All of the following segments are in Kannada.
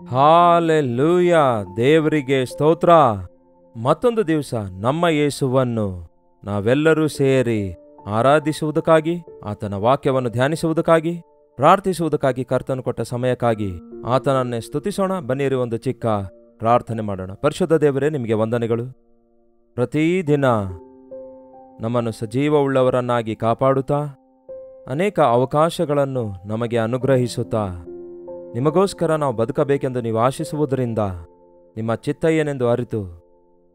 ಹಾಲೆಲೂಯ, ದೇವರಿಗೆ ಸ್ತೋತ್ರ. ಮತ್ತೊಂದು ದಿವಸ ನಮ್ಮ ಯೇಸುವನ್ನು ನಾವೆಲ್ಲರೂ ಸೇರಿ ಆರಾಧಿಸುವುದಕ್ಕಾಗಿ, ಆತನ ವಾಕ್ಯವನ್ನು ಧ್ಯಾನಿಸುವುದಕ್ಕಾಗಿ, ಪ್ರಾರ್ಥಿಸುವುದಕ್ಕಾಗಿ ಕರ್ತನು ಕೊಟ್ಟ ಸಮಯಕ್ಕಾಗಿ ಆತನನ್ನೇ ಸ್ತುತಿಸೋಣ. ಬನ್ನಿರಿ, ಒಂದು ಚಿಕ್ಕ ಪ್ರಾರ್ಥನೆ ಮಾಡೋಣ. ಪರಿಶುದ್ಧ ದೇವರೇ, ನಿಮಗೆ ವಂದನೆಗಳು. ಪ್ರತಿದಿನ ನಮ್ಮನ್ನು ಸಜೀವವುಳ್ಳವರನ್ನಾಗಿ ಕಾಪಾಡುತ್ತಾ, ಅನೇಕ ಅವಕಾಶಗಳನ್ನು ನಮಗೆ ಅನುಗ್ರಹಿಸುತ್ತಾ, ನಿಮಗೋಸ್ಕರ ನಾವು ಬದುಕಬೇಕೆಂದು ನೀವು ಆಶಿಸುವುದರಿಂದ ನಿಮ್ಮ ಚಿತ್ತ ಏನೆಂದು ಅರಿತು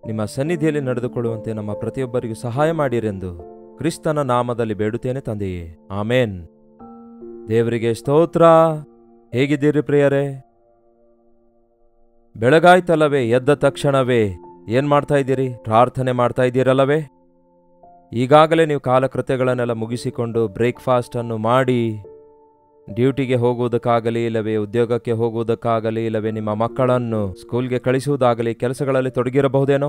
ನಿಮ್ಮ ಸನ್ನಿಧಿಯಲ್ಲಿ ನಡೆದುಕೊಳ್ಳುವಂತೆ ನಮ್ಮ ಪ್ರತಿಯೊಬ್ಬರಿಗೂ ಸಹಾಯ ಮಾಡಿರೆಂದು ಕ್ರಿಸ್ತನ ನಾಮದಲ್ಲಿ ಬೇಡುತ್ತೇನೆ ತಂದೆಯೇ, ಆಮೇನ್. ದೇವರಿಗೆ ಸ್ತೋತ್ರ. ಹೇಗಿದ್ದೀರಿ ಪ್ರಿಯರೇ? ಬೆಳಗಾಯ್ತಲ್ಲವೇ? ಎದ್ದ ತಕ್ಷಣವೇ ಏನ್ ಮಾಡ್ತಾ ಇದ್ದೀರಿ? ಪ್ರಾರ್ಥನೆ ಮಾಡ್ತಾ ಇದ್ದೀರಲ್ಲವೇ? ಈಗಾಗಲೇ ನೀವು ಕಾಲಕೃತ್ಯಗಳನ್ನೆಲ್ಲ ಮುಗಿಸಿಕೊಂಡು ಬ್ರೇಕ್ಫಾಸ್ಟ್ ಅನ್ನು ಮಾಡಿ ಡ್ಯೂಟಿಗೆ ಹೋಗುವುದಕ್ಕಾಗಲಿ, ಇಲ್ಲವೇ ಉದ್ಯೋಗಕ್ಕೆ ಹೋಗುವುದಕ್ಕಾಗಲಿ, ಇಲ್ಲವೇ ನಿಮ್ಮ ಮಕ್ಕಳನ್ನು ಸ್ಕೂಲ್ಗೆ ಕಳಿಸುವುದಾಗಲಿ ಕೆಲಸಗಳಲ್ಲಿ ತೊಡಗಿರಬಹುದೇನೋ.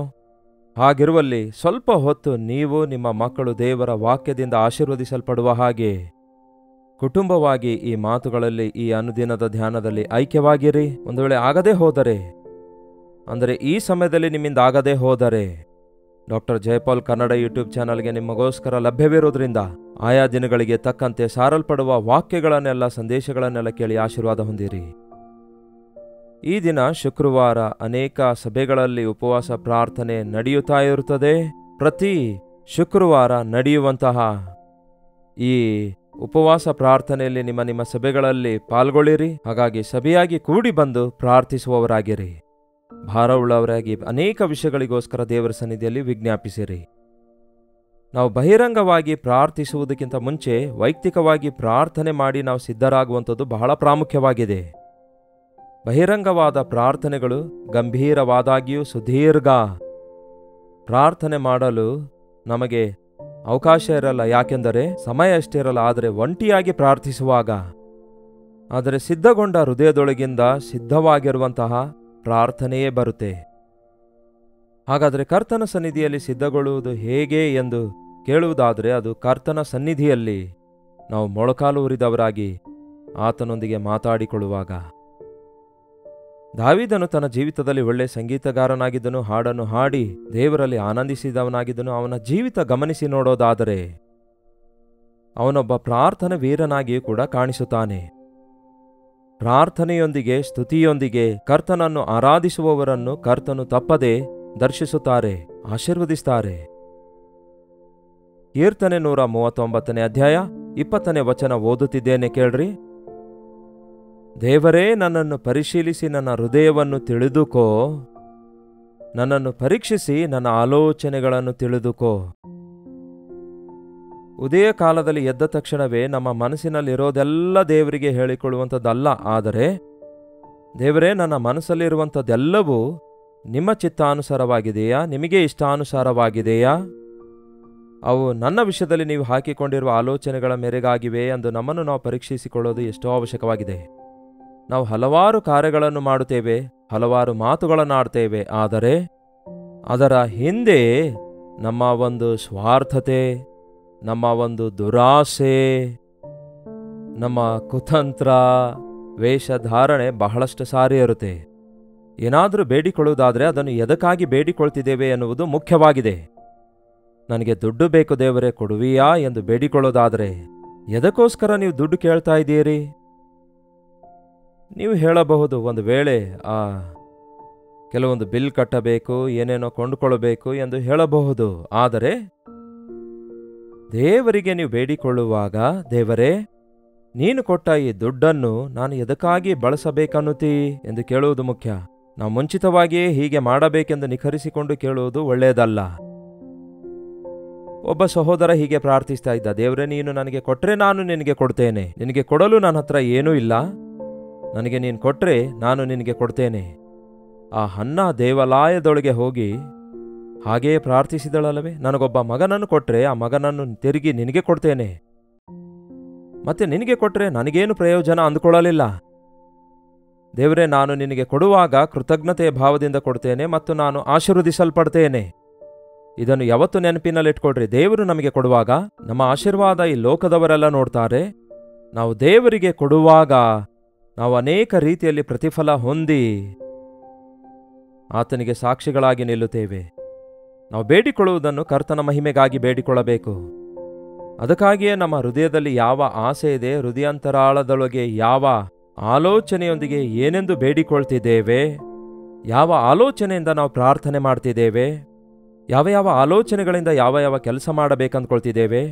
ಹಾಗಿರುವಲ್ಲಿ ಸ್ವಲ್ಪ ಹೊತ್ತು ನೀವು ನಿಮ್ಮ ಮಕ್ಕಳು ದೇವರ ವಾಕ್ಯದಿಂದ ಆಶೀರ್ವದಿಸಲ್ಪಡುವ ಹಾಗೆ ಕುಟುಂಬವಾಗಿ ಈ ಮಾತುಗಳಲ್ಲಿ, ಈ ಅನುದಿನದ ಧ್ಯಾನದಲ್ಲಿ ಐಕ್ಯವಾಗಿರಿ. ಒಂದು ವೇಳೆ ಆಗದೇ ಹೋದರೆ, ಅಂದರೆ ಈ ಸಮಯದಲ್ಲಿ ನಿಮ್ಮಿಂದ ಆಗದೇ ಹೋದರೆ, ಡಾಕ್ಟರ್ ಜಯಪಾಲ್ ಕನ್ನಡ ಯೂಟ್ಯೂಬ್ ಚಾನಲ್ಗೆ ನಿಮಗೋಸ್ಕರ ಲಭ್ಯವಿರೋದ್ರಿಂದ ಆಯಾ ದಿನಗಳಿಗೆ ತಕ್ಕಂತೆ ಸಾರಲ್ಪಡುವ ವಾಕ್ಯಗಳನ್ನೆಲ್ಲ, ಸಂದೇಶಗಳನ್ನೆಲ್ಲ ಕೇಳಿ ಆಶೀರ್ವಾದ ಹೊಂದಿರಿ. ಈ ದಿನ ಶುಕ್ರವಾರ ಅನೇಕ ಸಭೆಗಳಲ್ಲಿ ಉಪವಾಸ ಪ್ರಾರ್ಥನೆ ನಡೆಯುತ್ತಾ ಇರುತ್ತದೆ. ಪ್ರತಿ ಶುಕ್ರವಾರ ನಡೆಯುವಂತಹ ಈ ಉಪವಾಸ ಪ್ರಾರ್ಥನೆಯಲ್ಲಿ ನಿಮ್ಮ ಸಭೆಗಳಲ್ಲಿ ಪಾಲ್ಗೊಳ್ಳಿರಿ. ಹಾಗಾಗಿ ಸಭೆಯಾಗಿ ಕೂಡಿ ಬಂದು ಪ್ರಾರ್ಥಿಸುವವರಾಗಿರಿ. ಭಾರವುಳ್ಳವರಾಗಿ ಅನೇಕ ವಿಷಯಗಳಿಗೋಸ್ಕರ ದೇವರ ಸನ್ನಿಧಿಯಲ್ಲಿ ವಿಜ್ಞಾಪಿಸಿರಿ. ನಾವು ಬಹಿರಂಗವಾಗಿ ಪ್ರಾರ್ಥಿಸುವುದಕ್ಕಿಂತ ಮುಂಚೆ ವೈಯಕ್ತಿಕವಾಗಿ ಪ್ರಾರ್ಥನೆ ಮಾಡಿ ನಾವು ಸಿದ್ಧರಾಗುವಂಥದ್ದು ಬಹಳ ಪ್ರಾಮುಖ್ಯವಾಗಿದೆ. ಬಹಿರಂಗವಾದ ಪ್ರಾರ್ಥನೆಗಳು ಗಂಭೀರವಾದಾಗಿಯೂ ಸುದೀರ್ಘ ಪ್ರಾರ್ಥನೆ ಮಾಡಲು ನಮಗೆ ಅವಕಾಶ ಇರಲ್ಲ. ಯಾಕೆಂದರೆ ಸಮಯ ಅಷ್ಟಿರಲ್ಲ. ಆದರೆ ಒಂಟಿಯಾಗಿ ಪ್ರಾರ್ಥಿಸುವಾಗ, ಆದರೆ ಸಿದ್ಧಗೊಂಡ ಹೃದಯದೊಳಗಿಂದ ಸಿದ್ಧವಾಗಿರುವಂತಹ ಪ್ರಾರ್ಥನೆಯೇ ಬರುತ್ತೆ. ಹಾಗಾದರೆ ಕರ್ತನ ಸನ್ನಿಧಿಯಲ್ಲಿ ಸಿದ್ಧಗೊಳ್ಳುವುದು ಹೇಗೆ ಎಂದು ಕೇಳುವುದಾದರೆ, ಅದು ಕರ್ತನ ಸನ್ನಿಧಿಯಲ್ಲಿ ನಾವು ಮೊಳಕಾಲು ಉರಿದವರಾಗಿ ಆತನೊಂದಿಗೆ ಮಾತಾಡಿಕೊಳ್ಳುವಾಗ. ದಾವೀದನು ತನ್ನ ಜೀವಿತದಲ್ಲಿ ಒಳ್ಳೆ ಸಂಗೀತಗಾರನಾಗಿದ್ದನು, ಹಾಡನ್ನು ಹಾಡಿ ದೇವರಲ್ಲಿ ಆನಂದಿಸಿದವನಾಗಿದ್ದನು. ಅವನ ಜೀವಿತ ಗಮನಿಸಿ ನೋಡೋದಾದರೆ ಅವನೊಬ್ಬ ಪ್ರಾರ್ಥನೆ ವೀರನಾಗಿಯೂ ಕೂಡ ಕಾಣಿಸುತ್ತಾನೆ. ಪ್ರಾರ್ಥನೆಯೊಂದಿಗೆ, ಸ್ತುತಿಯೊಂದಿಗೆ ಕರ್ತನನ್ನು ಆರಾಧಿಸುವವರನ್ನು ಕರ್ತನು ತಪ್ಪದೆ ದರ್ಶಿಸುತ್ತಾರೆ, ಆಶೀರ್ವದಿಸುತ್ತಾರೆ. ಕೀರ್ತನೆ 139 ಅಧ್ಯಾಯ 20 ವಚನ ಓದುತ್ತಿದ್ದೇನೆ, ಕೇಳ್ರಿ. ದೇವರೇ, ನನ್ನನ್ನು ಪರಿಶೀಲಿಸಿ ನನ್ನ ಹೃದಯವನ್ನು ತಿಳಿದುಕೋ, ನನ್ನನ್ನು ಪರೀಕ್ಷಿಸಿ ನನ್ನ ಆಲೋಚನೆಗಳನ್ನು ತಿಳಿದುಕೋ. ಉದಯ ಕಾಲದಲ್ಲಿ ಎದ್ದ ತಕ್ಷಣವೇ ನಮ್ಮ ಮನಸ್ಸಿನಲ್ಲಿರೋದೆಲ್ಲ ದೇವರಿಗೆ ಹೇಳಿಕೊಳ್ಳುವಂಥದ್ದಲ್ಲ. ಆದರೆ ದೇವರೇ, ನನ್ನ ಮನಸ್ಸಲ್ಲಿರುವಂಥದ್ದೆಲ್ಲವೂ ನಿಮ್ಮ ಚಿತ್ತಾನುಸಾರವಾಗಿದೆಯಾ? ನಿಮಗೆ ಇಷ್ಟಾನುಸಾರವಾಗಿದೆಯಾ? ಅವು ನನ್ನ ವಿಷಯದಲ್ಲಿ ನೀವು ಹಾಕಿಕೊಂಡಿರುವ ಆಲೋಚನೆಗಳ ಮೇರೆಗಾಗಿವೆ ಎಂದು ನಮ್ಮನ್ನು ನಾವು ಪರೀಕ್ಷಿಸಿಕೊಳ್ಳೋದು ಎಷ್ಟೋ ಅವಶ್ಯಕವಾಗಿದೆ. ನಾವು ಹಲವಾರು ಕಾರ್ಯಗಳನ್ನು ಮಾಡುತ್ತೇವೆ, ಹಲವಾರು ಮಾತುಗಳನ್ನಾಡ್ತೇವೆ. ಆದರೆ ಅದರ ಹಿಂದೆ ನಮ್ಮ ಒಂದು ಸ್ವಾರ್ಥತೆ, ನಮ್ಮ ಒಂದು ದುರಾಸೆ, ನಮ್ಮ ಕುತಂತ್ರ, ವೇಷಧಾರಣೆ ಬಹಳಷ್ಟು ಸಾರಿ ಇರುತ್ತೆ. ಏನಾದರೂ ಬೇಡಿಕೊಳ್ಳುವುದಾದರೆ ಅದನ್ನು ಎದಕ್ಕಾಗಿ ಬೇಡಿಕೊಳ್ತಿದ್ದೇವೆ ಎನ್ನುವುದು ಮುಖ್ಯವಾಗಿದೆ. ನನಗೆ ದುಡ್ಡು ಬೇಕು ದೇವರೇ, ಕೊಡುವಿಯಾ ಎಂದು ಬೇಡಿಕೊಳ್ಳೋದಾದರೆ ಎದಕ್ಕೋಸ್ಕರ ನೀವು ದುಡ್ಡು ಕೇಳ್ತಾ ಇದ್ದೀರಿ? ನೀವು ಹೇಳಬಹುದು, ಒಂದು ವೇಳೆ ಕೆಲವೊಂದು ಬಿಲ್ ಕಟ್ಟಬೇಕು, ಏನೇನೋ ಕೊಂಡುಕೊಳ್ಳಬೇಕು ಎಂದು ಹೇಳಬಹುದು. ಆದರೆ ದೇವರಿಗೆ ನೀವು ಬೇಡಿಕೊಳ್ಳುವಾಗ, ದೇವರೇ, ನೀನು ಕೊಟ್ಟ ಈ ದುಡ್ಡನ್ನು ನಾನು ಎದಕ್ಕಾಗಿ ಬಳಸಬೇಕನ್ನುತ್ತೀ ಎಂದು ಕೇಳುವುದು ಮುಖ್ಯ. ನಾವು ಮುಂಚಿತವಾಗಿಯೇ ಹೀಗೆ ಮಾಡಬೇಕೆಂದು ನಿಖರಿಸಿಕೊಂಡು ಕೇಳುವುದು ಒಳ್ಳೆಯದಲ್ಲ. ಒಬ್ಬ ಸಹೋದರ ಹೀಗೆ ಪ್ರಾರ್ಥಿಸ್ತಾ ಇದ್ದ, ದೇವರೇ, ನೀನು ನನಗೆ ಕೊಟ್ಟರೆ ನಾನು ನಿನಗೆ ಕೊಡ್ತೇನೆ, ನಿನಗೆ ಕೊಡಲು ನನ್ನ ಹತ್ರ ಏನೂ ಇಲ್ಲ, ನನಗೆ ನೀನು ಕೊಟ್ಟರೆ ನಾನು ನಿನಗೆ ಕೊಡ್ತೇನೆ. ಆ ಹನ್ನ ದೇವಾಲಯದೊಳಗೆ ಹೋಗಿ ಹಾಗೆಯೇ ಪ್ರಾರ್ಥಿಸಿದಳಲ್ಲವೇ? ನನಗೊಬ್ಬ ಮಗನನ್ನು ಕೊಟ್ಟರೆ ಆ ಮಗನನ್ನು ತಿರುಗಿ ನಿನಗೆ ಕೊಡ್ತೇನೆ, ಮತ್ತೆ ನಿನಗೆ ಕೊಟ್ಟರೆ ನನಗೇನು ಪ್ರಯೋಜನ ಅಂದುಕೊಳ್ಳಲಿಲ್ಲ. ದೇವರೇ, ನಾನು ನಿನಗೆ ಕೊಡುವಾಗ ಕೃತಜ್ಞತೆಯ ಭಾವದಿಂದ ಕೊಡ್ತೇನೆ ಮತ್ತು ನಾನು ಆಶೀರ್ವದಿಸಲ್ಪಡ್ತೇನೆ. ಇದನ್ನು ಯಾವತ್ತು ನೆನಪಿನಲ್ಲಿಟ್ಕೊಳ್ರಿ. ದೇವರು ನಮಗೆ ಕೊಡುವಾಗ ನಮ್ಮ ಆಶೀರ್ವಾದ ಈ ಲೋಕದವರೆಲ್ಲ ನೋಡ್ತಾರೆ. ನಾವು ದೇವರಿಗೆ ಕೊಡುವಾಗ ನಾವು ಅನೇಕ ರೀತಿಯಲ್ಲಿ ಪ್ರತಿಫಲ ಹೊಂದಿ ಆತನಿಗೆ ಸಾಕ್ಷಿಗಳಾಗಿ ನಿಲ್ಲುತ್ತೇವೆ. ನಾವು ಬೇಡಿಕೊಳ್ಳುವುದನ್ನು ಕರ್ತನ ಮಹಿಮೆಗಾಗಿ ಬೇಡಿಕೊಳ್ಳಬೇಕು. ಅದಕ್ಕಾಗಿಯೇ ನಮ್ಮ ಹೃದಯದಲ್ಲಿ ಯಾವ ಆಸೆ ಇದೆ, ಹೃದಯಾಂತರಾಳದೊಳಗೆ ಯಾವ ಆಲೋಚನೆಯೊಂದಿಗೆ ಏನೆಂದು ಬೇಡಿಕೊಳ್ತಿದ್ದೇವೆ, ಯಾವ ಆಲೋಚನೆಯಿಂದ ನಾವು ಪ್ರಾರ್ಥನೆ ಮಾಡ್ತಿದ್ದೇವೆ, ಯಾವ ಯಾವ ಆಲೋಚನೆಗಳಿಂದ ಯಾವ ಯಾವ ಕೆಲಸ ಮಾಡಬೇಕಂದ್ಕೊಳ್ತಿದ್ದೇವೆ.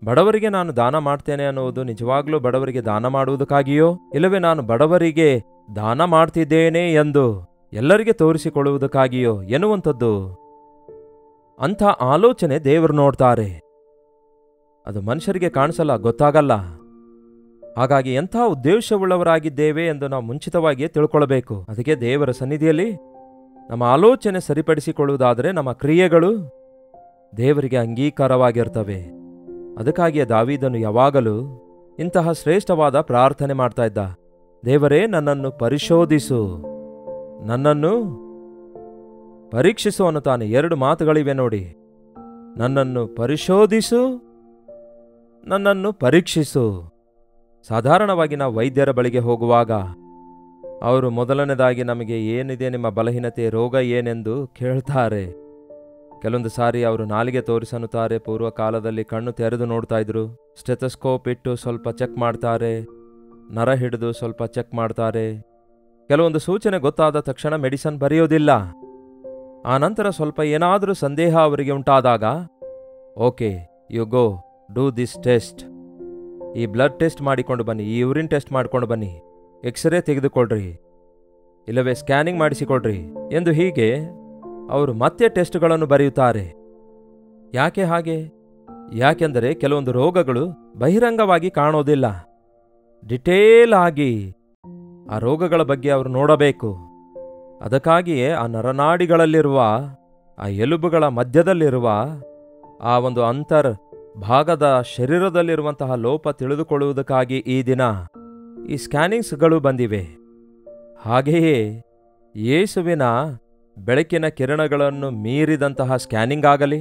ಬಡವರಿಗೆ ನಾನು ದಾನ ಮಾಡ್ತೇನೆ ಅನ್ನುವುದು ನಿಜವಾಗ್ಲೂ ಬಡವರಿಗೆ ದಾನ ಮಾಡುವುದಕ್ಕಾಗಿಯೋ, ಇಲ್ಲವೇ ನಾನು ಬಡವರಿಗೆ ದಾನ ಮಾಡ್ತಿದ್ದೇನೆ ಎಂದು ಎಲ್ಲರಿಗೆ ತೋರಿಸಿಕೊಳ್ಳುವುದಕ್ಕಾಗಿಯೋ ಎನ್ನುವಂಥದ್ದು, ಅಂಥ ಆಲೋಚನೆ ದೇವರು ನೋಡ್ತಾರೆ. ಅದು ಮನುಷ್ಯರಿಗೆ ಕಾಣಿಸಲ್ಲ, ಗೊತ್ತಾಗಲ್ಲ. ಹಾಗಾಗಿ ಎಂಥ ಉದ್ದೇಶವುಳ್ಳವರಾಗಿದ್ದೇವೆ ಎಂದು ನಾವು ಮುಂಚಿತವಾಗಿಯೇ ತಿಳ್ಕೊಳ್ಬೇಕು. ಅದಕ್ಕೆ ದೇವರ ಸನ್ನಿಧಿಯಲ್ಲಿ ನಮ್ಮ ಆಲೋಚನೆ ಸರಿಪಡಿಸಿಕೊಳ್ಳುವುದಾದರೆ ನಮ್ಮ ಕ್ರಿಯೆಗಳು ದೇವರಿಗೆ ಅಂಗೀಕಾರವಾಗಿರ್ತವೆ. ಅದಕ್ಕಾಗಿಯೇ ದಾವೀದನು ಯಾವಾಗಲೂ ಇಂತಹ ಶ್ರೇಷ್ಠವಾದ ಪ್ರಾರ್ಥನೆ ಮಾಡ್ತಾ ಇದ್ದ. ದೇವರೇ, ನನ್ನನ್ನು ಪರಿಶೋಧಿಸು, ನನ್ನನ್ನು ಪರೀಕ್ಷಿಸು ಅನ್ನುತ್ತಾನೆ. 2 ಮಾತುಗಳಿವೆ ನೋಡಿ. ನನ್ನನ್ನು ಪರಿಶೋಧಿಸು, ನನ್ನನ್ನು ಪರೀಕ್ಷಿಸು. ಸಾಧಾರಣವಾಗಿ ನಾವು ವೈದ್ಯರ ಬಳಿಗೆ ಹೋಗುವಾಗ ಅವರು ಮೊದಲನೇದಾಗಿ ನಮಗೆ ಏನಿದೆ ನಿಮ್ಮ ಬಲಹೀನತೆ, ರೋಗ ಏನೆಂದು ಕೇಳ್ತಾರೆ. ಕೆಲವೊಂದು ಸಾರಿ ಅವರು ನಾಲಿಗೆ ತೋರಿಸನ್ನುತ್ತಾರೆ. ಪೂರ್ವ ಕಾಲದಲ್ಲಿ ಕಣ್ಣು ತೆರೆದು ನೋಡ್ತಾ ಇದ್ರು. ಸ್ಟೆಥೋಸ್ಕೋಪ್ ಇಟ್ಟು ಸ್ವಲ್ಪ ಚೆಕ್ ಮಾಡ್ತಾರೆ, ನರ ಹಿಡಿದು ಸ್ವಲ್ಪ ಚೆಕ್ ಮಾಡ್ತಾರೆ. ಕೆಲವೊಂದು ಸೂಚನೆ ಗೊತ್ತಾದ ತಕ್ಷಣ ಮೆಡಿಸನ್ ಬರೆಯೋದಿಲ್ಲ. ಆ ನಂತರ ಸ್ವಲ್ಪ ಏನಾದರೂ ಸಂದೇಹ ಅವರಿಗೆ ಉಂಟಾದಾಗ, okay, you go do this test, ಈ ಬ್ಲಡ್ ಟೆಸ್ಟ್ ಮಾಡಿಕೊಂಡು ಬನ್ನಿ, ಈ ಯೂರಿನ್ ಟೆಸ್ಟ್ ಮಾಡಿಕೊಂಡು ಬನ್ನಿ, ಎಕ್ಸ್ರೇ ತೆಗೆದುಕೊಳ್ರಿ, ಇಲ್ಲವೇ ಸ್ಕ್ಯಾನಿಂಗ್ ಮಾಡಿಸಿಕೊಳ್ರಿ ಎಂದು ಹೀಗೆ ಅವರು ಮತ್ತೆ ಟೆಸ್ಟ್ಗಳನ್ನು ಬರೆಯುತ್ತಾರೆ. ಯಾಕೆ ಹಾಗೆ? ಯಾಕೆಂದರೆ ಕೆಲವೊಂದು ರೋಗಗಳು ಬಹಿರಂಗವಾಗಿ ಕಾಣೋದಿಲ್ಲ. ಡಿಟೇಲ್ ಆಗಿ ಆ ರೋಗಗಳ ಬಗ್ಗೆ ಅವರು ನೋಡಬೇಕು. ಅದಕ್ಕಾಗಿಯೇ ಆ ನರನಾಡಿಗಳಲ್ಲಿರುವ, ಆ ಎಲುಬುಗಳ ಮಧ್ಯದಲ್ಲಿರುವ ಆ ಒಂದು ಅಂತರ್ ಭಾಗದ ಶರೀರದಲ್ಲಿರುವಂತಹ ಲೋಪ ತಿಳಿದುಕೊಳ್ಳುವುದಕ್ಕಾಗಿ ಈ ದಿನ ಈ ಸ್ಕ್ಯಾನಿಂಗ್ಸ್ಗಳು ಬಂದಿವೆ. ಹಾಗೆಯೇ ಯೇಸುವಿನ ಬೆಳಕಿನ ಕಿರಣಗಳನ್ನು ಮೀರಿದಂತಹ ಸ್ಕ್ಯಾನಿಂಗ್ ಆಗಲಿ,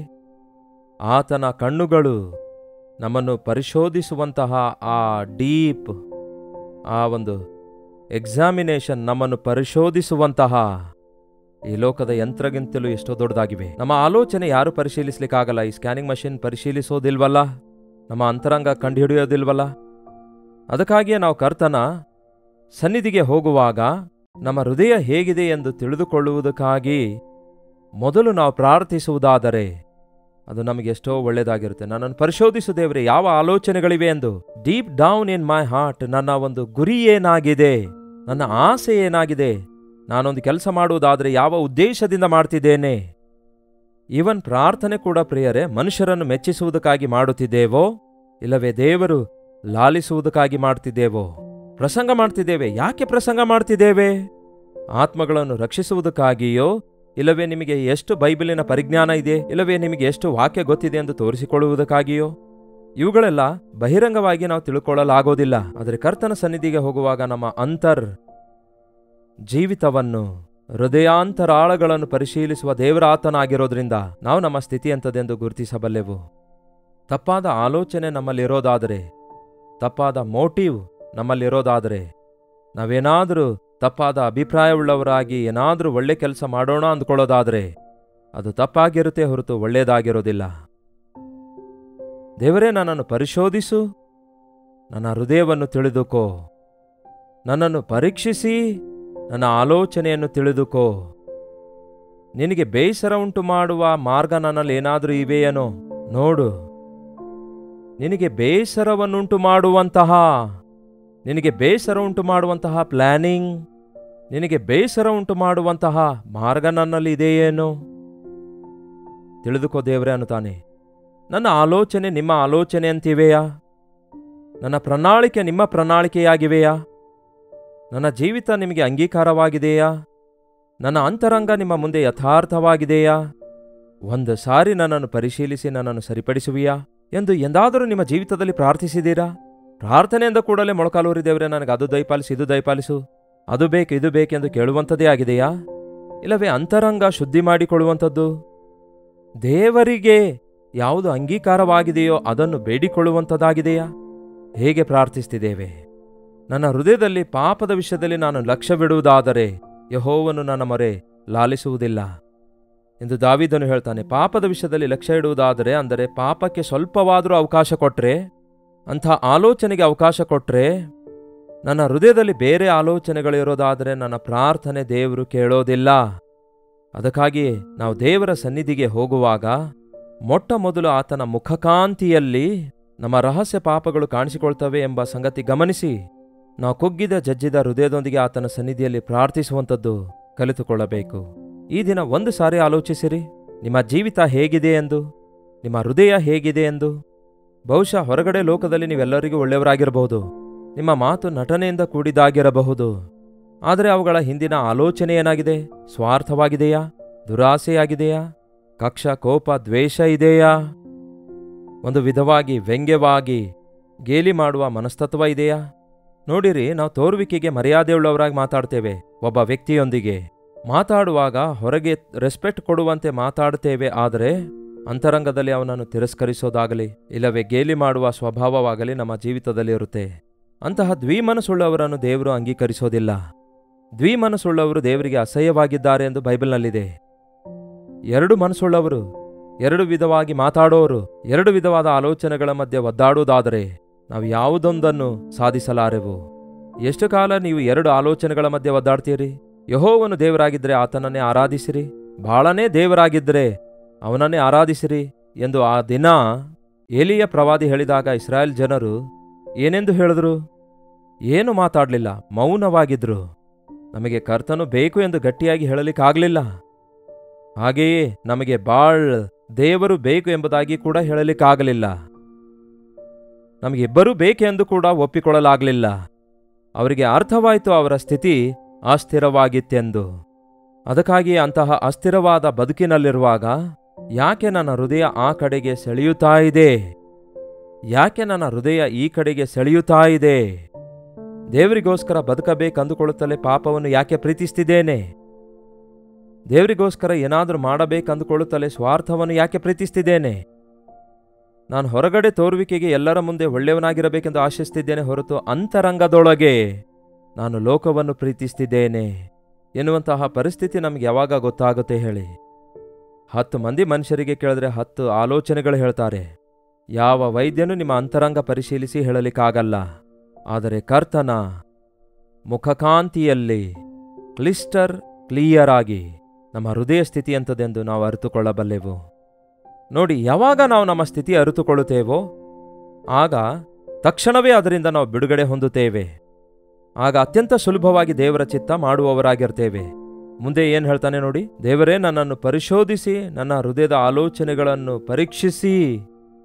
ಆತನ ಕಣ್ಣುಗಳು ನಮ್ಮನ್ನು ಪರಿಶೋಧಿಸುವಂತಹ ಆ ಡೀಪ್ ಆ ಒಂದು ಎಕ್ಸಾಮಿನೇಷನ್, ನಮ್ಮನ್ನು ಪರಿಶೋಧಿಸುವಂತಹ ಈ ಲೋಕದ ಯಂತ್ರಗಿಂತಲೂ ಎಷ್ಟೋ ದೊಡ್ಡದಾಗಿವೆ. ನಮ್ಮ ಆಲೋಚನೆ ಯಾರು ಪರಿಶೀಲಿಸ್ಲಿಕ್ಕಾಗಲ್ಲ. ಈ ಸ್ಕ್ಯಾನಿಂಗ್ ಮಷಿನ್ ಪರಿಶೀಲಿಸೋದಿಲ್ವಲ್ಲ, ನಮ್ಮ ಅಂತರಂಗ ಕಂಡುಹಿಡಿಯೋದಿಲ್ವಲ್ಲ. ಅದಕ್ಕಾಗಿಯೇ ನಾವು ಕರ್ತನ ಸನ್ನಿಧಿಗೆ ಹೋಗುವಾಗ ನಮ್ಮ ಹೃದಯ ಹೇಗಿದೆ ಎಂದು ತಿಳಿದುಕೊಳ್ಳುವುದಕ್ಕಾಗಿ ಮೊದಲು ನಾವು ಪ್ರಾರ್ಥಿಸುವುದಾದರೆ ಅದು ನಮಗೆ ಎಷ್ಟೋ ಒಳ್ಳೆಯದಾಗಿರುತ್ತೆ. ನನ್ನನ್ನು ಪರಿಶೋಧಿಸು ದೇವರೇ, ಯಾವ ಆಲೋಚನೆಗಳಿವೆ ಎಂದು. Deep down in my heart, ನನ್ನ ಒಂದು ಗುರಿ ಏನಾಗಿದೆ, ನನ್ನ ಆಸೆ ಏನಾಗಿದೆ, ನಾನೊಂದು ಕೆಲಸ ಮಾಡುವುದಾದರೆ ಯಾವ ಉದ್ದೇಶದಿಂದ ಮಾಡ್ತಿದ್ದೇನೆ. ಈವನ್ ಪ್ರಾರ್ಥನೆ ಕೂಡ ಪ್ರಿಯರೇ, ಮನುಷ್ಯರನ್ನು ಮೆಚ್ಚಿಸುವುದಕ್ಕಾಗಿ ಮಾಡುತ್ತಿದ್ದೇವೋ, ಇಲ್ಲವೇ ದೇವರು ಲಾಲಿಸುವುದಕ್ಕಾಗಿ ಮಾಡ್ತಿದ್ದೇವೋ? ಪ್ರಸಂಗ ಮಾಡ್ತಿದ್ದೇವೆ, ಯಾಕೆ ಪ್ರಸಂಗ ಮಾಡ್ತಿದ್ದೇವೆ? ಆತ್ಮಗಳನ್ನು ರಕ್ಷಿಸುವುದಕ್ಕಾಗಿಯೋ, ಇಲ್ಲವೇ ನಿಮಗೆ ಎಷ್ಟು ಬೈಬಲಿನ ಪರಿಜ್ಞಾನ ಇದೆ, ಇಲ್ಲವೇ ನಿಮಗೆ ಎಷ್ಟು ವಾಕ್ಯ ಗೊತ್ತಿದೆ ಎಂದು ತೋರಿಸಿಕೊಳ್ಳುವುದಕ್ಕಾಗಿಯೋ? ಇವುಗಳೆಲ್ಲ ಬಹಿರಂಗವಾಗಿ ನಾವು ತಿಳ್ಕೊಳ್ಳಲಾಗೋದಿಲ್ಲ. ಆದರೆ ಕರ್ತನ ಸನ್ನಿಧಿಗೆ ಹೋಗುವಾಗ ನಮ್ಮ ಅಂತರ್ ಜೀವಿತವನ್ನು, ಹೃದಯಾಂತರಾಳಗಳನ್ನು ಪರಿಶೀಲಿಸುವ ದೇವರಾತನಾಗಿರೋದ್ರಿಂದ ನಾವು ನಮ್ಮ ಸ್ಥಿತಿ ಎಂಥದೆಂದು ಗುರುತಿಸಬಲ್ಲೆವು. ತಪ್ಪಾದ ಆಲೋಚನೆ ನಮ್ಮಲ್ಲಿರೋದಾದರೆ, ತಪ್ಪಾದ ಮೋಟಿವ್ ನಮ್ಮಲ್ಲಿರೋದಾದರೆ, ನಾವೇನಾದರೂ ತಪ್ಪಾದ ಅಭಿಪ್ರಾಯವುಳ್ಳವರಾಗಿ ಏನಾದರೂ ಒಳ್ಳೆ ಕೆಲಸ ಮಾಡೋಣ ಅಂದ್ಕೊಳ್ಳೋದಾದರೆ ಅದು ತಪ್ಪಾಗಿರುತ್ತೆ ಹೊರತು ಒಳ್ಳೆಯದಾಗಿರೋದಿಲ್ಲ. ದೇವರೇ, ನನ್ನನ್ನು ಪರಿಶೋಧಿಸು, ನನ್ನ ಹೃದಯವನ್ನು ತಿಳಿದುಕೋ, ನನ್ನನ್ನು ಪರೀಕ್ಷಿಸಿ ನನ್ನ ಆಲೋಚನೆಯನ್ನು ತಿಳಿದುಕೋ. ನಿನಗೆ ಬೇಸರ ಉಂಟು ಮಾಡುವ ಮಾರ್ಗ ನನ್ನಲ್ಲಿ ಏನಾದರೂ ಇವೆಯೇನೋ ನೋಡು. ನಿನಗೆ ಬೇಸರವನ್ನುಂಟು ಮಾಡುವಂತಹ, ನಿನಗೆ ಬೇಸರ ಉಂಟು ಮಾಡುವಂತಹ ಪ್ಲಾನಿಂಗ್, ನಿನಗೆ ಬೇಸರ ಉಂಟು ಮಾಡುವಂತಹ ಮಾರ್ಗ ನನ್ನಲ್ಲಿ ಇದೆಯೇನೋ ತಿಳಿದುಕೋ ದೇವರೇ ಅನ್ನುತ್ತಾನೆ. ನನ್ನ ಆಲೋಚನೆ ನಿಮ್ಮ ಆಲೋಚನೆ ಅಂತಿವೆಯಾ? ನನ್ನ ಪ್ರಣಾಳಿಕೆ ನಿಮ್ಮ ಪ್ರಣಾಳಿಕೆಯಾಗಿವೆಯಾ? ನನ್ನ ಜೀವಿತ ನಿಮಗೆ ಅಂಗೀಕಾರವಾಗಿದೆಯಾ? ನನ್ನ ಅಂತರಂಗ ನಿಮ್ಮ ಮುಂದೆ ಯಥಾರ್ಥವಾಗಿದೆಯಾ? ಒಂದು ಸಾರಿ ನನ್ನನ್ನು ಪರಿಶೀಲಿಸಿ ನನ್ನನ್ನು ಸರಿಪಡಿಸುವಿಯಾ ಎಂದು ಎಂದಾದರೂ ನಿಮ್ಮ ಜೀವಿತದಲ್ಲಿ ಪ್ರಾರ್ಥಿಸಿದ್ದೀರಾ? ಪ್ರಾರ್ಥನೆಯಿಂದ ಕೂಡಲೇ ಮೊಳಕಾಲೂರಿ ದೇವರೇ, ನನಗೆ ಅದು ದಯಪಾಲಿಸು, ಇದು ದಯಪಾಲಿಸು, ಅದು ಬೇಕು, ಇದು ಬೇಕೆಂದು ಕೇಳುವಂಥದ್ದೇ ಆಗಿದೆಯಾ? ಇಲ್ಲವೇ ಅಂತರಂಗ ಶುದ್ಧಿ ಮಾಡಿಕೊಳ್ಳುವಂಥದ್ದು, ದೇವರಿಗೆ ಯಾವುದು ಅಂಗೀಕಾರವಾಗಿದೆಯೋ ಅದನ್ನು ಬೇಡಿಕೊಳ್ಳುವಂಥದ್ದಾಗಿದೆಯಾ? ಹೇಗೆ ಪ್ರಾರ್ಥಿಸ್ತಿದ್ದೇವೆ? ನನ್ನ ಹೃದಯದಲ್ಲಿ ಪಾಪದ ವಿಷಯದಲ್ಲಿ ನಾನು ಲಕ್ಷ್ಯವಿಡುವುದಾದರೆ ಯೆಹೋವನು ನನ್ನ ಮೊರೆ ಲಾಲಿಸುವುದಿಲ್ಲ ಎಂದು ದಾವೀದನು ಹೇಳ್ತಾನೆ. ಪಾಪದ ವಿಷಯದಲ್ಲಿ ಲಕ್ಷ್ಯ ಇಡುವುದಾದರೆ, ಅಂದರೆ ಪಾಪಕ್ಕೆ ಸ್ವಲ್ಪವಾದರೂ ಅವಕಾಶ ಕೊಟ್ಟರೆ, ಅಂಥ ಆಲೋಚನೆಗೆ ಅವಕಾಶ ಕೊಟ್ಟರೆ, ನನ್ನ ಹೃದಯದಲ್ಲಿ ಬೇರೆ ಆಲೋಚನೆಗಳಿರೋದಾದರೆ ನನ್ನ ಪ್ರಾರ್ಥನೆ ದೇವರು ಕೇಳೋದಿಲ್ಲ. ಅದಕ್ಕಾಗಿಯೇ ನಾವು ದೇವರ ಸನ್ನಿಧಿಗೆ ಹೋಗುವಾಗ ಮೊಟ್ಟ ಮೊದಲು ಆತನ ಮುಖಕಾಂತಿಯಲ್ಲಿ ನಮ್ಮ ರಹಸ್ಯ ಪಾಪಗಳು ಕಾಣಿಸಿಕೊಳ್ತವೆ ಎಂಬ ಸಂಗತಿ ಗಮನಿಸಿ ನಾವು ಕುಗ್ಗಿದ ಜಜ್ಜಿದ ಹೃದಯದೊಂದಿಗೆ ಆತನ ಸನ್ನಿಧಿಯಲ್ಲಿ ಪ್ರಾರ್ಥಿಸುವಂಥದ್ದು ಕಲಿತುಕೊಳ್ಳಬೇಕು. ಈ ದಿನ ಒಂದು ಸಾರಿ ಆಲೋಚಿಸಿರಿ, ನಿಮ್ಮ ಜೀವಿತ ಹೇಗಿದೆ ಎಂದು, ನಿಮ್ಮ ಹೃದಯ ಹೇಗಿದೆ ಎಂದು. ಬಹುಶಃ ಹೊರಗಡೆ ಲೋಕದಲ್ಲಿ ನೀವೆಲ್ಲರಿಗೂ ಒಳ್ಳೆಯವರಾಗಿರಬಹುದು, ನಿಮ್ಮ ಮಾತು ನಟನೆಯಿಂದ ಕೂಡಿದಾಗಿರಬಹುದು. ಆದರೆ ಅವುಗಳ ಹಿಂದಿನ ಆಲೋಚನೆ ಏನಾಗಿದೆ? ಸ್ವಾರ್ಥವಾಗಿದೆಯಾ? ದುರಾಸೆಯಾಗಿದೆಯಾ? ಕಕ್ಷ, ಕೋಪ, ದ್ವೇಷ ಇದೆಯಾ? ಒಂದು ವಿಧವಾಗಿ ವ್ಯಂಗ್ಯವಾಗಿ ಗೇಲಿ ಮಾಡುವ ಮನಸ್ತತ್ವ ಇದೆಯಾ? ನೋಡಿರಿ, ನಾವು ತೋರುವಿಕೆಗೆ ಮರ್ಯಾದೆಯುಳ್ಳವರಾಗಿ ಮಾತಾಡ್ತೇವೆ. ಒಬ್ಬ ವ್ಯಕ್ತಿಯೊಂದಿಗೆ ಮಾತಾಡುವಾಗ ಹೊರಗೆ ರೆಸ್ಪೆಕ್ಟ್ ಕೊಡುವಂತೆ ಮಾತಾಡ್ತೇವೆ, ಆದರೆ ಅಂತರಂಗದಲ್ಲಿ ಅವನನ್ನು ತಿರಸ್ಕರಿಸೋದಾಗಲಿ ಇಲ್ಲವೇ ಗೇಲಿ ಮಾಡುವ ಸ್ವಭಾವವಾಗಲಿ ನಮ್ಮ ಜೀವಿತದಲ್ಲಿ ಇರುತ್ತೆ. ಅಂತಹ ದ್ವಿಮನಸ್ಸುಳ್ಳವರನ್ನು ದೇವರು ಅಂಗೀಕರಿಸೋದಿಲ್ಲ. ದ್ವಿಮನಸ್ಸುಳ್ಳವರು ದೇವರಿಗೆ ಅಸಹ್ಯವಾಗಿದ್ದಾರೆ ಎಂದು ಬೈಬಲ್ನಲ್ಲಿದೆ. ಎರಡು ಮನಸ್ಸುಳ್ಳವರು, ಎರಡು ವಿಧವಾಗಿ ಮಾತಾಡೋರು, ಎರಡು ವಿಧವಾದ ಆಲೋಚನೆಗಳ ಮಧ್ಯೆ ಒದ್ದಾಡುವುದಾದರೆ ನಾವು ಯಾವುದೊಂದನ್ನು ಸಾಧಿಸಲಾರೆವು. ಎಷ್ಟು ಕಾಲ ನೀವು ಎರಡು ಆಲೋಚನೆಗಳ ಮಧ್ಯೆ ಒದ್ದಾಡ್ತೀರಿ? ಯೆಹೋವನು ದೇವರಾಗಿದ್ದರೆ ಆತನನ್ನೇ ಆರಾಧಿಸಿರಿ, ಬಹಳನೇ ದೇವರಾಗಿದ್ದರೆ ಅವನನ್ನೇ ಆರಾಧಿಸಿರಿ ಎಂದು ಆ ದಿನ ಏಲಿಯ ಪ್ರವಾದಿ ಹೇಳಿದಾಗ ಇಸ್ರಾಯೇಲ್ ಜನರು ಏನೆಂದು ಹೇಳಿದ್ರು? ಏನು ಮಾತಾಡಲಿಲ್ಲ, ಮೌನವಾಗಿದ್ರು. ನಮಗೆ ಕರ್ತನು ಬೇಕು ಎಂದು ಗಟ್ಟಿಯಾಗಿ ಹೇಳಲಿಕ್ಕಾಗಲಿಲ್ಲ. ಹಾಗೆಯೇ ನಮಗೆ ದೇವರು ಬೇಕು ಎಂಬುದಾಗಿ ಕೂಡ ಹೇಳಲಿಕ್ಕಾಗಲಿಲ್ಲ. ನಮಗಿಬ್ಬರೂ ಬೇಕೆಂದು ಕೂಡ ಒಪ್ಪಿಕೊಳ್ಳಲಾಗಲಿಲ್ಲ. ಅವರಿಗೆ ಅರ್ಥವಾಯಿತು ಅವರ ಸ್ಥಿತಿ ಅಸ್ಥಿರವಾಗಿತ್ತೆಂದು. ಅದಕ್ಕಾಗಿ ಅಂತಹ ಅಸ್ಥಿರವಾದ ಬದುಕಿನಲ್ಲಿರುವಾಗ ಯಾಕೆ ನನ್ನ ಹೃದಯ ಆ ಕಡೆಗೆ ಸೆಳೆಯುತ್ತಾ ಇದೆ? ಯಾಕೆ ನನ್ನ ಹೃದಯ ಈ ಕಡೆಗೆ ಸೆಳೆಯುತ್ತಾ ಇದೆ? ದೇವರಿಗೋಸ್ಕರ ಬದುಕಬೇಕಂದುಕೊಳ್ಳುತ್ತಲೇ ಪಾಪವನ್ನು ಯಾಕೆ ಪ್ರೀತಿಸ್ತಿದ್ದೇನೆ? ದೇವರಿಗೋಸ್ಕರ ಏನಾದರೂ ಮಾಡಬೇಕಂದುಕೊಳ್ಳುತ್ತಲೇ ಸ್ವಾರ್ಥವನ್ನು ಯಾಕೆ ಪ್ರೀತಿಸ್ತಿದ್ದೇನೆ? ನಾನು ಹೊರಗಡೆ ತೋರುವಿಕೆಗೆ ಎಲ್ಲರ ಮುಂದೆ ಒಳ್ಳೆಯವನಾಗಿರಬೇಕೆಂದು ಆಶಿಸ್ತಿದ್ದೇನೆ ಹೊರತು ಅಂತರಂಗದೊಳಗೆ ನಾನು ಲೋಕವನ್ನು ಪ್ರೀತಿಸ್ತಿದ್ದೇನೆ ಎನ್ನುವಂತಹ ಪರಿಸ್ಥಿತಿ ನಮಗೆ ಯಾವಾಗ ಗೊತ್ತಾಗುತ್ತೆ ಹೇಳಿ? 10 ಮಂದಿ ಮನುಷ್ಯರಿಗೆ ಕೇಳಿದ್ರೆ 10 ಆಲೋಚನೆಗಳು ಹೇಳ್ತಾರೆ. ಯಾವ ವೈದ್ಯನೂ ನಿಮ್ಮ ಅಂತರಂಗ ಪರಿಶೀಲಿಸಿ ಹೇಳಲಿಕ್ಕಾಗಲ್ಲ. ಆದರೆ ಕರ್ತನ ಮುಖಕಾಂತಿಯಲ್ಲಿ ಕ್ಲಿಯರ್ ಆಗಿ ನಮ್ಮ ಹೃದಯ ಸ್ಥಿತಿ ಎಂಥದೆಂದು ನಾವು ಅರಿತುಕೊಳ್ಳಬಲ್ಲೆವು. ನೋಡಿ, ಯಾವಾಗ ನಾವು ನಮ್ಮ ಸ್ಥಿತಿ ಅರಿತುಕೊಳ್ಳುತ್ತೇವೋ ಆಗ ತಕ್ಷಣವೇ ಅದರಿಂದ ನಾವು ಬಿಡುಗಡೆ ಹೊಂದುತ್ತೇವೆ. ಆಗ ಅತ್ಯಂತ ಸುಲಭವಾಗಿ ದೇವರ ಚಿತ್ತ ಮಾಡುವವರಾಗಿರ್ತೇವೆ. ಮುಂದೆ ಏನು ಹೇಳ್ತಾನೆ ನೋಡಿ, ದೇವರೇ ನನ್ನನ್ನು ಪರಿಶೋಧಿಸಿ ನನ್ನ ಹೃದಯದ ಆಲೋಚನೆಗಳನ್ನು ಪರೀಕ್ಷಿಸಿ.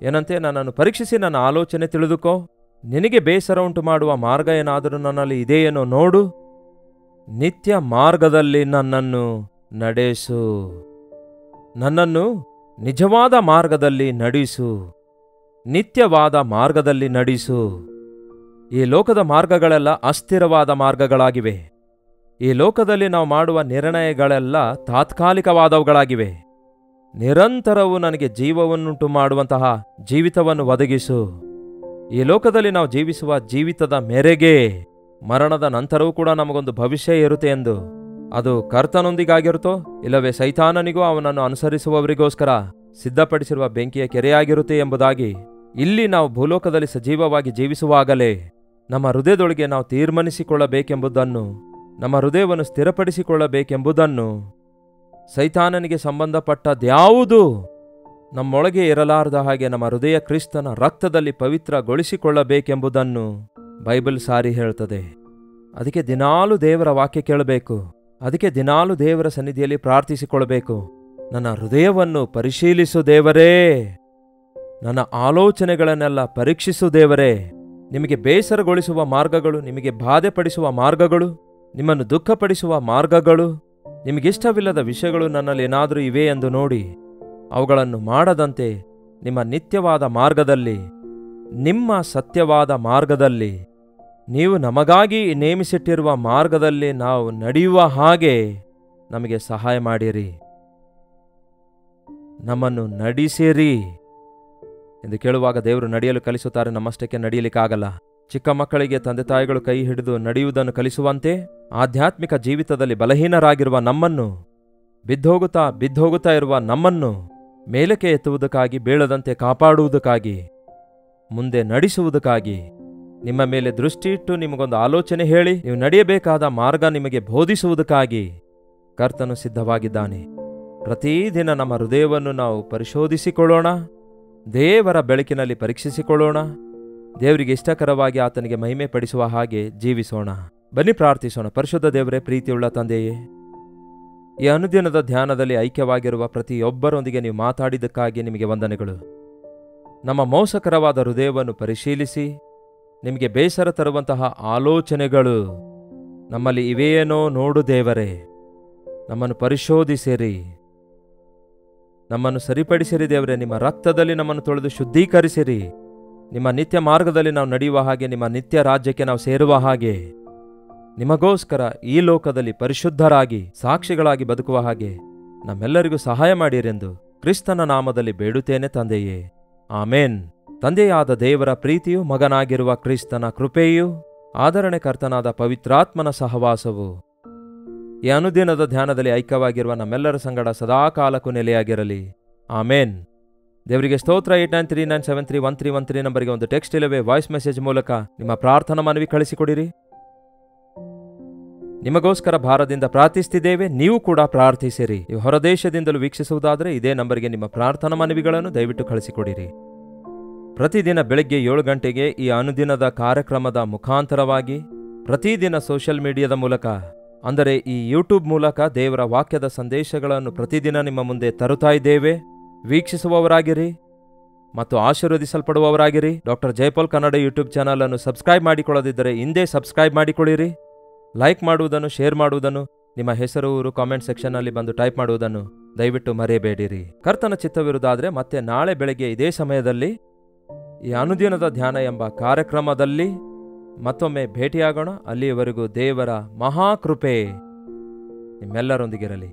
ಏನಂತೆ? ನನ್ನನ್ನು ಪರೀಕ್ಷಿಸಿ ನನ್ನ ಆಲೋಚನೆ ತಿಳಿದುಕೋ. ನಿನಗೆ ಬೇಸರ ಉಂಟು ಮಾಡುವ ಮಾರ್ಗ ಏನಾದರೂ ನನ್ನಲ್ಲಿ ಇದೆಯೇನೋ ನೋಡು. ನಿತ್ಯ ಮಾರ್ಗದಲ್ಲಿ ನನ್ನನ್ನು ನಡೆಸು. ನನ್ನನ್ನು ನಿಜವಾದ ಮಾರ್ಗದಲ್ಲಿ ನಡೆಸು, ನಿತ್ಯವಾದ ಮಾರ್ಗದಲ್ಲಿ ನಡೆಸು. ಈ ಲೋಕದ ಮಾರ್ಗಗಳೆಲ್ಲ ಅಸ್ಥಿರವಾದ ಮಾರ್ಗಗಳಾಗಿವೆ. ಈ ಲೋಕದಲ್ಲಿ ನಾವು ಮಾಡುವ ನಿರ್ಣಯಗಳೆಲ್ಲ ತಾತ್ಕಾಲಿಕವಾದವುಗಳಾಗಿವೆ. ನಿರಂತರವೂ ನನಗೆ ಜೀವವನ್ನುಂಟು ಮಾಡುವಂತಹ ಜೀವಿತವನ್ನು ಒದಗಿಸು. ಈ ಲೋಕದಲ್ಲಿ ನಾವು ಜೀವಿಸುವ ಜೀವಿತದ ಮೇರೆಗೆ ಮರಣದ ನಂತರವೂ ಕೂಡ ನಮಗೊಂದು ಭವಿಷ್ಯ ಇರುತ್ತೆ ಎಂದು, ಅದು ಕರ್ತನೊಂದಿಗಾಗಿರುತ್ತೋ ಇಲ್ಲವೇ ಸೈತಾನನಿಗೂ ಅವನನ್ನು ಅನುಸರಿಸುವವರಿಗೋಸ್ಕರ ಸಿದ್ಧಪಡಿಸಿರುವ ಬೆಂಕಿಯ ಕೆರೆಯಾಗಿರುತ್ತೆ ಎಂಬುದಾಗಿ ಇಲ್ಲಿ ನಾವು ಭೂಲೋಕದಲ್ಲಿ ಸಜೀವವಾಗಿ ಜೀವಿಸುವಾಗಲೇ ನಮ್ಮ ಹೃದಯದೊಳಗೆ ನಾವು ತೀರ್ಮಾನಿಸಿಕೊಳ್ಳಬೇಕೆಂಬುದನ್ನು, ನಮ್ಮ ಹೃದಯವನ್ನು ಸ್ಥಿರಪಡಿಸಿಕೊಳ್ಳಬೇಕೆಂಬುದನ್ನು, ಸೈತಾನನಿಗೆ ಸಂಬಂಧಪಟ್ಟದ್ಯಾವುದೂ ನಮ್ಮೊಳಗೆ ಇರಲಾರದ ಹಾಗೆ ನಮ್ಮ ಹೃದಯ ಕ್ರಿಸ್ತನ ರಕ್ತದಲ್ಲಿ ಪವಿತ್ರಗೊಳಿಸಿಕೊಳ್ಳಬೇಕೆಂಬುದನ್ನು ಬೈಬಲ್ ಸಾರಿ ಹೇಳ್ತದೆ. ಅದಕ್ಕೆ ದಿನಾಲು ದೇವರ ವಾಕ್ಯ ಕೇಳಬೇಕು. ಅದಕ್ಕೆ ದಿನಾಲು ದೇವರ ಸನ್ನಿಧಿಯಲ್ಲಿ ಪ್ರಾರ್ಥಿಸಿಕೊಳ್ಳಬೇಕು. ನನ್ನ ಹೃದಯವನ್ನು ಪರಿಶೀಲಿಸು ದೇವರೇ, ನನ್ನ ಆಲೋಚನೆಗಳನ್ನೆಲ್ಲ ಪರೀಕ್ಷಿಸು ದೇವರೇ. ನಿಮಗೆ ಬೇಸರಗೊಳಿಸುವ ಮಾರ್ಗಗಳು, ನಿಮಗೆ ಬಾಧೆಪಡಿಸುವ ಮಾರ್ಗಗಳು, ನಿಮ್ಮನ್ನು ದುಃಖಪಡಿಸುವ ಮಾರ್ಗಗಳು, ನಿಮಗಿಷ್ಟವಿಲ್ಲದ ವಿಷಯಗಳು ನನ್ನಲ್ಲಿ ಏನಾದರೂ ಇವೆ ಎಂದು ನೋಡಿ ಅವುಗಳನ್ನು ಮಾಡದಂತೆ ನಿಮ್ಮ ನಿತ್ಯವಾದ ಮಾರ್ಗದಲ್ಲಿ, ನಿಮ್ಮ ಸತ್ಯವಾದ ಮಾರ್ಗದಲ್ಲಿ, ನೀವು ನಮಗಾಗಿ ನೇಮಿಸಿಟ್ಟಿರುವ ಮಾರ್ಗದಲ್ಲಿ ನಾವು ನಡೆಯುವ ಹಾಗೆ ನಮಗೆ ಸಹಾಯ ಮಾಡಿರಿ, ನಮ್ಮನ್ನು ನಡೆಸಿರಿ ಎಂದು ಕೇಳುವಾಗ ದೇವರು ನಡೆಯಲು ಕಲಿಸುತ್ತಾರೆ. ನಮ್ಮಷ್ಟಕ್ಕೆ ನಡೆಯಲಿಕ್ಕಾಗಲ್ಲ. ಚಿಕ್ಕ ಮಕ್ಕಳಿಗೆ ತಂದೆ ತಾಯಿಗಳು ಕೈ ಹಿಡಿದು ನಡೆಯುವುದನ್ನು ಕಲಿಸುವಂತೆ ಆಧ್ಯಾತ್ಮಿಕ ಜೀವಿತದಲ್ಲಿ ಬಲಹೀನರಾಗಿರುವ ನಮ್ಮನ್ನು, ಬಿದ್ದೋಗುತ್ತಾ ಇರುವ ನಮ್ಮನ್ನು ಮೇಲಕ್ಕೆ ಎತ್ತುವುದಕ್ಕಾಗಿ, ಬೀಳದಂತೆ ಕಾಪಾಡುವುದಕ್ಕಾಗಿ, ಮುಂದೆ ನಡೆಸುವುದಕ್ಕಾಗಿ, ನಿಮ್ಮ ಮೇಲೆ ದೃಷ್ಟಿ ಇಟ್ಟು ನಿಮಗೊಂದು ಆಲೋಚನೆ ಹೇಳಿ ನೀವು ನಡೆಯಬೇಕಾದ ಮಾರ್ಗ ನಿಮಗೆ ಬೋಧಿಸುವುದಕ್ಕಾಗಿ ಕರ್ತನು ಸಿದ್ಧವಾಗಿದ್ದಾನೆ. ಪ್ರತಿದಿನ ನಮ್ಮ ಹೃದಯವನ್ನು ನಾವು ಪರಿಶೋಧಿಸಿಕೊಳ್ಳೋಣ, ದೇವರ ಬೆಳಕಿನಲ್ಲಿ ಪರೀಕ್ಷಿಸಿಕೊಳ್ಳೋಣ, ದೇವರಿಗೆ ಇಷ್ಟಕರವಾಗಿ ಆತನಿಗೆ ಮಹಿಮೆ ಪಡಿಸುವ ಹಾಗೆ ಜೀವಿಸೋಣ. ಬನ್ನಿ ಪ್ರಾರ್ಥಿಸೋಣ. ಪರಿಶುದ್ಧ ದೇವರೇ, ಪ್ರೀತಿಯುಳ್ಳ ತಂದೆಯೇ, ಈ ಅನುದಿನದ ಧ್ಯಾನದಲ್ಲಿ ಐಕ್ಯವಾಗಿರುವ ಪ್ರತಿಯೊಬ್ಬರೊಂದಿಗೆ ನೀವು ಮಾತಾಡಿದ್ದಕ್ಕಾಗಿ ನಿಮಗೆ ವಂದನೆಗಳು. ನಮ್ಮ ಮೋಸಕರವಾದ ಹೃದಯವನ್ನು ಪರಿಶೀಲಿಸಿ ನಿಮಗೆ ಬೇಸರ ತರುವಂತಹ ಆಲೋಚನೆಗಳು ನಮ್ಮಲ್ಲಿ ಇವೆಯೇನೋ ನೋಡು ದೇವರೇ. ನಮ್ಮನ್ನು ಪರಿಶೋಧಿಸಿರಿ, ನಮ್ಮನ್ನು ಸರಿಪಡಿಸಿರಿ ದೇವರೇ. ನಿಮ್ಮ ರಕ್ತದಲ್ಲಿ ನಮ್ಮನ್ನು ತೊಳೆದು ಶುದ್ಧೀಕರಿಸಿರಿ. ನಿಮ್ಮ ನಿತ್ಯ ಮಾರ್ಗದಲ್ಲಿ ನಾವು ನಡೆಯುವ ಹಾಗೆ, ನಿಮ್ಮ ನಿತ್ಯ ರಾಜ್ಯಕ್ಕೆ ನಾವು ಸೇರುವ ಹಾಗೆ, ನಿಮಗೋಸ್ಕರ ಈ ಲೋಕದಲ್ಲಿ ಪರಿಶುದ್ಧರಾಗಿ ಸಾಕ್ಷಿಗಳಾಗಿ ಬದುಕುವ ಹಾಗೆ ನಮ್ಮೆಲ್ಲರಿಗೂ ಸಹಾಯ ಮಾಡಿರೆಂದು ಕ್ರಿಸ್ತನ ನಾಮದಲ್ಲಿ ಬೇಡುತ್ತೇನೆ ತಂದೆಯೇ, ಆಮೇನ್. ತಂದೆಯಾದ ದೇವರ ಪ್ರೀತಿಯು, ಮಗನಾಗಿರುವ ಕ್ರಿಸ್ತನ ಕೃಪೆಯೂ, ಆದರಣೆಕರ್ತನಾದ ಪವಿತ್ರಾತ್ಮನ ಸಹವಾಸವು ಈ ಅನುದಿನದ ಧ್ಯಾನದಲ್ಲಿ ಐಕ್ಯವಾಗಿರುವ ನಮ್ಮೆಲ್ಲರ ಸಂಗಡ ಸದಾಕಾಲಕ್ಕೂ ನೆಲೆಯಾಗಿರಲಿ. ಆಮೇನ್. ದೇವರಿಗೆ ಸ್ತೋತ್ರ. 8939731313 ನಂಬರಿಗೆ ಒಂದು ಟೆಕ್ಸ್ಟ್ ಇಲ್ಲವೇ ವಾಯ್ಸ್ ಮೆಸೇಜ್ ಮೂಲಕ ನಿಮ್ಮ ಪ್ರಾರ್ಥನಾ ಮನವಿ ಕಳಿಸಿಕೊಡಿರಿ. ನಿಮಗೋಸ್ಕರ ಭಾರದಿಂದ ಪ್ರಾರ್ಥಿಸುತ್ತಿದ್ದೇವೆ, ನೀವು ಕೂಡ ಪ್ರಾರ್ಥಿಸಿರಿ. ನೀವು ಹೊರದೇಶದಿಂದಲೂ ವೀಕ್ಷಿಸುವುದಾದರೆ ಇದೇ ನಂಬರಿಗೆ ನಿಮ್ಮ ಪ್ರಾರ್ಥನಾ ಮನವಿಗಳನ್ನು ದಯವಿಟ್ಟು ಕಳಿಸಿಕೊಡಿರಿ. ಪ್ರತಿದಿನ ಬೆಳಗ್ಗೆ 7 ಗಂಟೆಗೆ ಈ ಅನುದಿನದ ಕಾರ್ಯಕ್ರಮದ ಮುಖಾಂತರವಾಗಿ ಪ್ರತಿದಿನ ಸೋಷಿಯಲ್ ಮೀಡಿಯಾದ ಮೂಲಕ, ಅಂದರೆ ಈ ಯೂಟ್ಯೂಬ್ ಮೂಲಕ ದೇವರ ವಾಕ್ಯದ ಸಂದೇಶಗಳನ್ನು ಪ್ರತಿದಿನ ನಿಮ್ಮ ಮುಂದೆ ತರುತ್ತಾ ಇದ್ದೇವೆ. ವೀಕ್ಷಿಸುವವರಾಗಿರಿ ಮತ್ತು ಆಶೀರ್ವದಿಸಲ್ಪಡುವವರಾಗಿರಿ. Doctor Jayapal Kannada YouTube channel ಅನ್ನು ಸಬ್ಸ್ಕ್ರೈಬ್ ಮಾಡಿಕೊಳ್ಳದಿದ್ದರೆ ಹಿಂದೆ ಸಬ್ಸ್ಕ್ರೈಬ್ ಮಾಡಿಕೊಳ್ಳಿರಿ. ಲೈಕ್ ಮಾಡುವುದನ್ನು, ಶೇರ್ ಮಾಡುವುದನ್ನು, ನಿಮ್ಮ ಹೆಸರು, ಊರು ಕಾಮೆಂಟ್ ಸೆಕ್ಷನ್ನಲ್ಲಿ ಬಂದು ಟೈಪ್ ಮಾಡುವುದನ್ನು ದಯವಿಟ್ಟು ಮರೆಯಬೇಡಿರಿ. ಕರ್ತನ ಚಿತ್ತವಿರುವುದಾದರೆ ಮತ್ತೆ ನಾಳೆ ಬೆಳಗ್ಗೆ ಇದೇ ಸಮಯದಲ್ಲಿ ಈ ಅನುದಿನದ ಧ್ಯಾನ ಎಂಬ ಕಾರ್ಯಕ್ರಮದಲ್ಲಿ ಮತ್ತೊಮ್ಮೆ ಭೇಟಿಯಾಗೋಣ. ಅಲ್ಲಿಯವರೆಗೂ ದೇವರ ಮಹಾಕೃಪೆ ನಿಮ್ಮೆಲ್ಲರೊಂದಿಗಿರಲಿ.